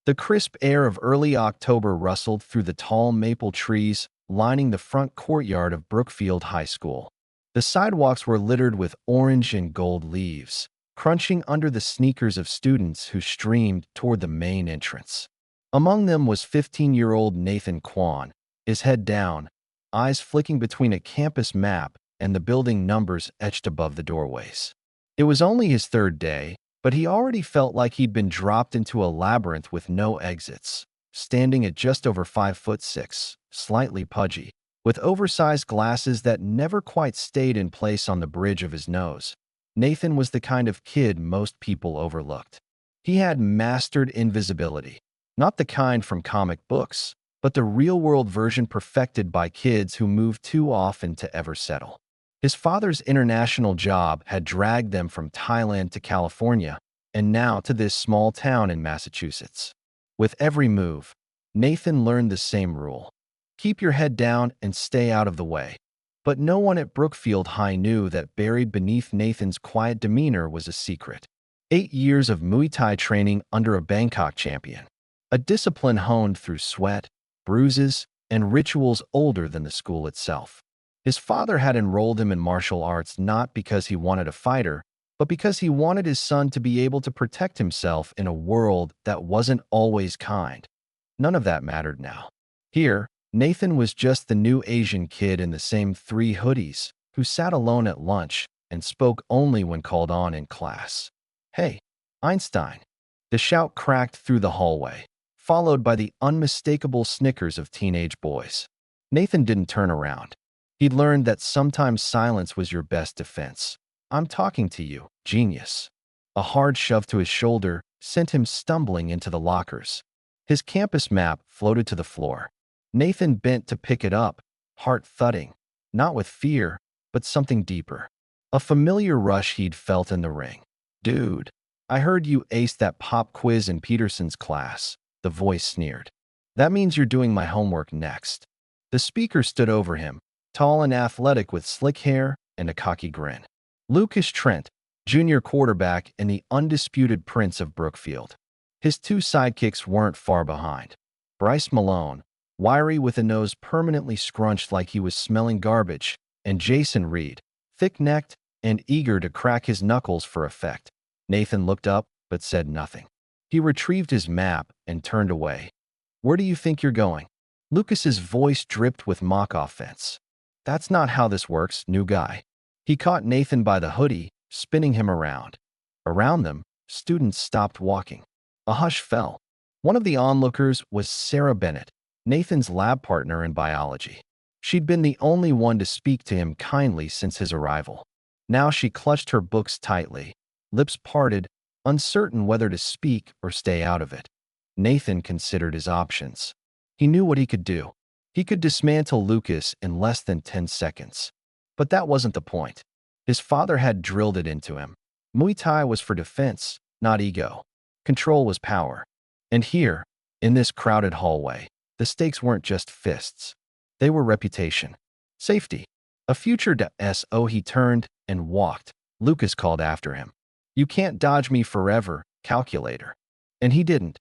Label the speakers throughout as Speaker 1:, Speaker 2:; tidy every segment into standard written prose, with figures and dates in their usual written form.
Speaker 1: The crisp air of early October rustled through the tall maple trees lining the front courtyard of Brookfield High School. The sidewalks were littered with orange and gold leaves, crunching under the sneakers of students who streamed toward the main entrance. Among them was 15-year-old Nathan Kwan, his head down, eyes flicking between a campus map and the building numbers etched above the doorways. It was only his third day, but he already felt like he'd been dropped into a labyrinth with no exits. Standing at just over 5'6", slightly pudgy, with oversized glasses that never quite stayed in place on the bridge of his nose, Nathan was the kind of kid most people overlooked. He had mastered invisibility, not the kind from comic books, but the real-world version perfected by kids who move too often to ever settle. His father's international job had dragged them from Thailand to California, and now to this small town in Massachusetts. With every move, Nathan learned the same rule. Keep your head down and stay out of the way. But no one at Brookfield High knew that buried beneath Nathan's quiet demeanor was a secret. 8 years of Muay Thai training under a Bangkok champion. A discipline honed through sweat, bruises, and rituals older than the school itself. His father had enrolled him in martial arts not because he wanted a fighter, but because he wanted his son to be able to protect himself in a world that wasn't always kind. None of that mattered now. Here, Nathan was just the new Asian kid in the same 3 hoodies, who sat alone at lunch and spoke only when called on in class. "Hey, Einstein!" The shout cracked through the hallway, followed by the unmistakable snickers of teenage boys. Nathan didn't turn around. He'd learned that sometimes silence was your best defense. "I'm talking to you, genius." A hard shove to his shoulder sent him stumbling into the lockers. His campus map floated to the floor. Nathan bent to pick it up, heart thudding, not with fear, but something deeper. A familiar rush he'd felt in the ring. "Dude, I heard you aced that pop quiz in Peterson's class," the voice sneered. "That means you're doing my homework next." The speaker stood over him, tall and athletic with slick hair and a cocky grin. Lucas Trent, junior quarterback and the undisputed prince of Brookfield. His 2 sidekicks weren't far behind. Bryce Malone, wiry with a nose permanently scrunched like he was smelling garbage, and Jason Reed, thick-necked and eager to crack his knuckles for effect. Nathan looked up but said nothing. He retrieved his map and turned away. "Where do you think you're going?" Lucas's voice dripped with mock offense. "That's not how this works, new guy." He caught Nathan by the hoodie, spinning him around. Around them, students stopped walking. A hush fell. One of the onlookers was Sarah Bennett, Nathan's lab partner in biology. She'd been the only one to speak to him kindly since his arrival. Now she clutched her books tightly, lips parted, uncertain whether to speak or stay out of it. Nathan considered his options. He knew what he could do. He could dismantle Lucas in less than 10 seconds. But that wasn't the point. His father had drilled it into him. Muay Thai was for defense, not ego. Control was power. And here, in this crowded hallway, the stakes weren't just fists. They were reputation. Safety. A future SO. He turned and walked. Lucas called after him. "You can't dodge me forever, calculator." And he didn't.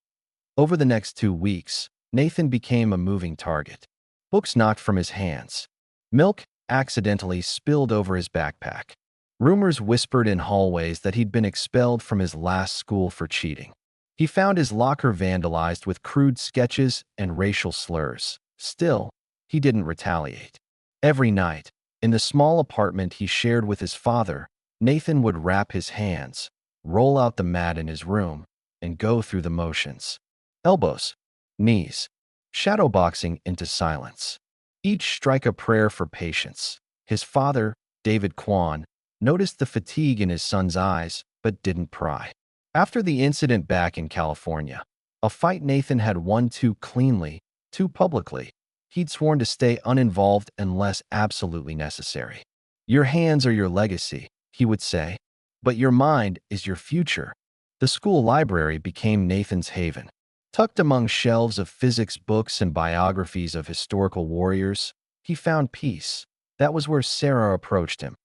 Speaker 1: Over the next 2 weeks, Nathan became a moving target. Books knocked from his hands. Milk accidentally spilled over his backpack. Rumors whispered in hallways that he'd been expelled from his last school for cheating. He found his locker vandalized with crude sketches and racial slurs. Still, he didn't retaliate. Every night, in the small apartment he shared with his father, Nathan would wrap his hands, roll out the mat in his room, and go through the motions. Elbows, knees, shadowboxing into silence. Each strike a prayer for patience. His father, David Kwan, noticed the fatigue in his son's eyes, but didn't pry. After the incident back in California, a fight Nathan had won too cleanly, too publicly, he'd sworn to stay uninvolved unless absolutely necessary. "Your hands are your legacy," he would say, "but your mind is your future." The school library became Nathan's haven. Tucked among shelves of physics books and biographies of historical warriors, he found peace. That was where Sarah approached him.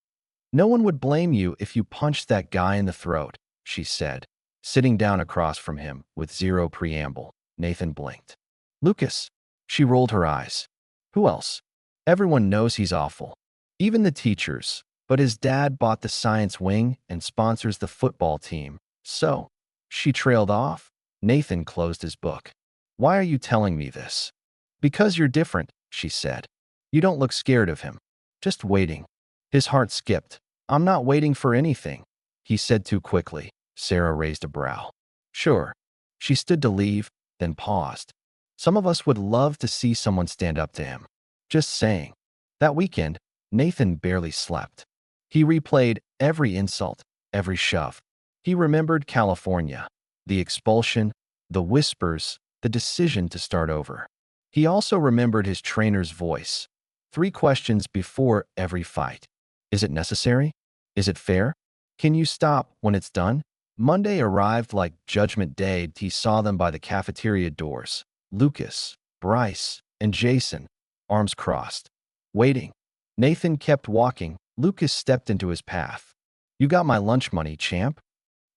Speaker 1: "No one would blame you if you punched that guy in the throat," she said, sitting down across from him with zero preamble. Nathan blinked. Lucas. She rolled her eyes. Who else? Everyone knows he's awful. Even the teachers. But his dad bought the science wing and sponsors the football team. So, she trailed off. Nathan closed his book. Why are you telling me this? Because you're different, she said. You don't look scared of him. Just waiting. His heart skipped. I'm not waiting for anything, he said too quickly. Sarah raised a brow. Sure. She stood to leave, then paused. Some of us would love to see someone stand up to him. Just saying. That weekend, Nathan barely slept. He replayed every insult, every shove. He remembered California, the expulsion, the whispers, the decision to start over. He also remembered his trainer's voice. 3 questions before every fight. Is it necessary? Is it fair? Can you stop when it's done? Monday arrived like Judgment Day. He saw them by the cafeteria doors. Lucas, Bryce, and Jason, arms crossed, waiting. Nathan kept walking. Lucas stepped into his path. You got my lunch money, champ?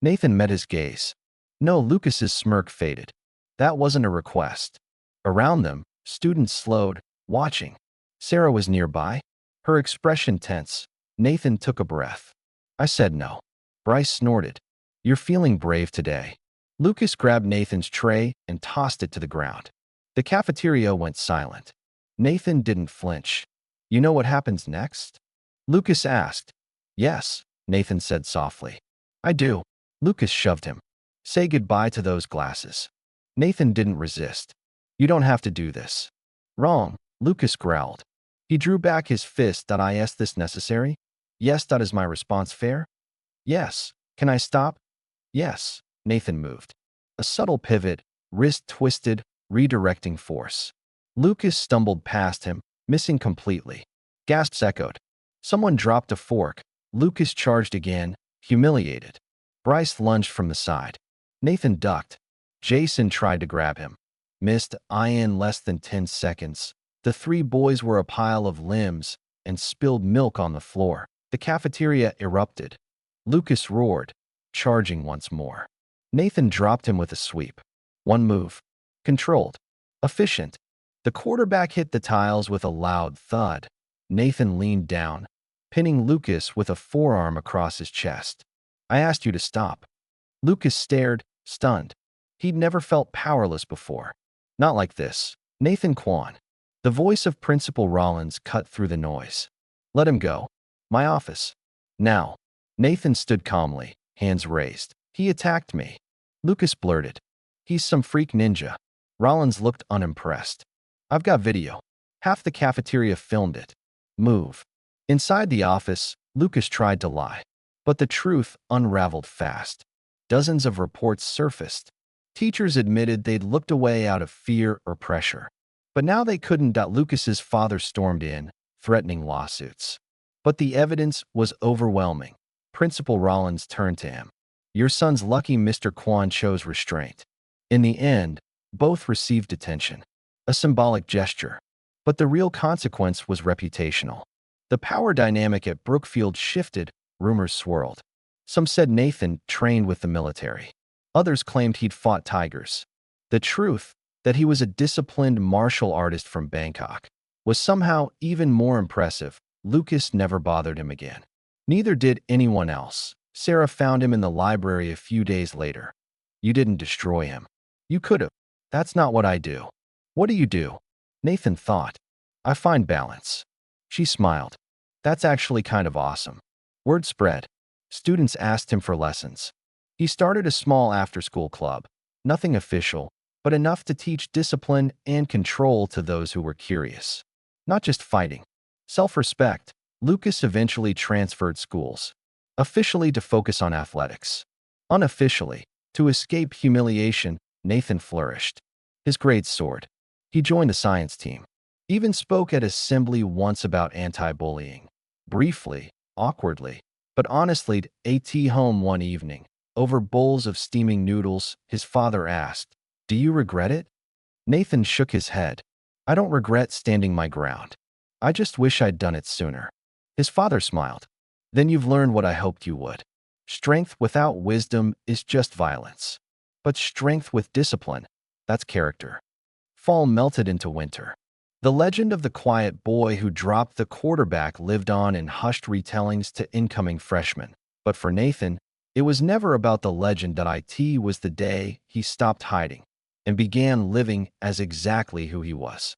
Speaker 1: Nathan met his gaze. No, Lucas's smirk faded. That wasn't a request. Around them, students slowed, watching. Sarah was nearby, her expression tense. Nathan took a breath. I said no. Bryce snorted. You're feeling brave today. Lucas grabbed Nathan's tray and tossed it to the ground. The cafeteria went silent. Nathan didn't flinch. You know what happens next? Lucas asked. Yes, Nathan said softly. I do. Lucas shoved him. Say goodbye to those glasses. Nathan didn't resist. You don't have to do this. Wrong, Lucas growled. He drew back his fist. Is this necessary? Yes. Is my response fair? Yes. Can I stop? Yes. Nathan moved. A subtle pivot, wrist twisted, redirecting force. Lucas stumbled past him, missing completely. Gasps echoed. Someone dropped a fork. Lucas charged again, humiliated. Bryce lunged from the side. Nathan ducked. Jason tried to grab him. Missed. In less than 10 seconds. The 3 boys were a pile of limbs and spilled milk on the floor. The cafeteria erupted. Lucas roared, charging once more. Nathan dropped him with a sweep. One move. Controlled. Efficient. The quarterback hit the tiles with a loud thud. Nathan leaned down, pinning Lucas with a forearm across his chest. I asked you to stop. Lucas stared, stunned. He'd never felt powerless before. Not like this. Nathan Kwan. The voice of Principal Rollins cut through the noise. Let him go. My office. Now. Nathan stood calmly, hands raised. He attacked me. Lucas blurted. He's some freak ninja. Rollins looked unimpressed. I've got video. Half the cafeteria filmed it. Move. Inside the office, Lucas tried to lie. But the truth unraveled fast. Dozens of reports surfaced. Teachers admitted they'd looked away out of fear or pressure. But now they couldn't. Lucas's father stormed in, threatening lawsuits. But the evidence was overwhelming. Principal Rollins turned to him. Your son's lucky. Mr. Kwan chose restraint. In the end, both received detention. A symbolic gesture. But the real consequence was reputational. The power dynamic at Brookfield shifted, rumors swirled. Some said Nathan trained with the military. Others claimed he'd fought tigers. The truth, that he was a disciplined martial artist from Bangkok, was somehow even more impressive. Lucas never bothered him again. Neither did anyone else. Sarah found him in the library a few days later. You didn't destroy him. You could have. That's not what I do. What do you do? Nathan thought. I find balance. She smiled. That's actually kind of awesome. Word spread. Students asked him for lessons. He started a small after-school club. Nothing official, but enough to teach discipline and control to those who were curious. Not just fighting. Self-respect. Lucas eventually transferred schools. Officially to focus on athletics. Unofficially, to escape humiliation, Nathan flourished. His grades soared. He joined the science team. Even spoke at assembly once about anti-bullying. Briefly, awkwardly, but honestly. At home one evening, over bowls of steaming noodles, his father asked, Do you regret it? Nathan shook his head. I don't regret standing my ground. I just wish I'd done it sooner. His father smiled. Then you've learned what I hoped you would. Strength without wisdom is just violence. But strength with discipline, That's character. Fall melted into winter. The legend of the quiet boy who dropped the quarterback lived on in hushed retellings to incoming freshmen. But for Nathan, it was never about the legend. It was the day he stopped hiding and began living as exactly who he was.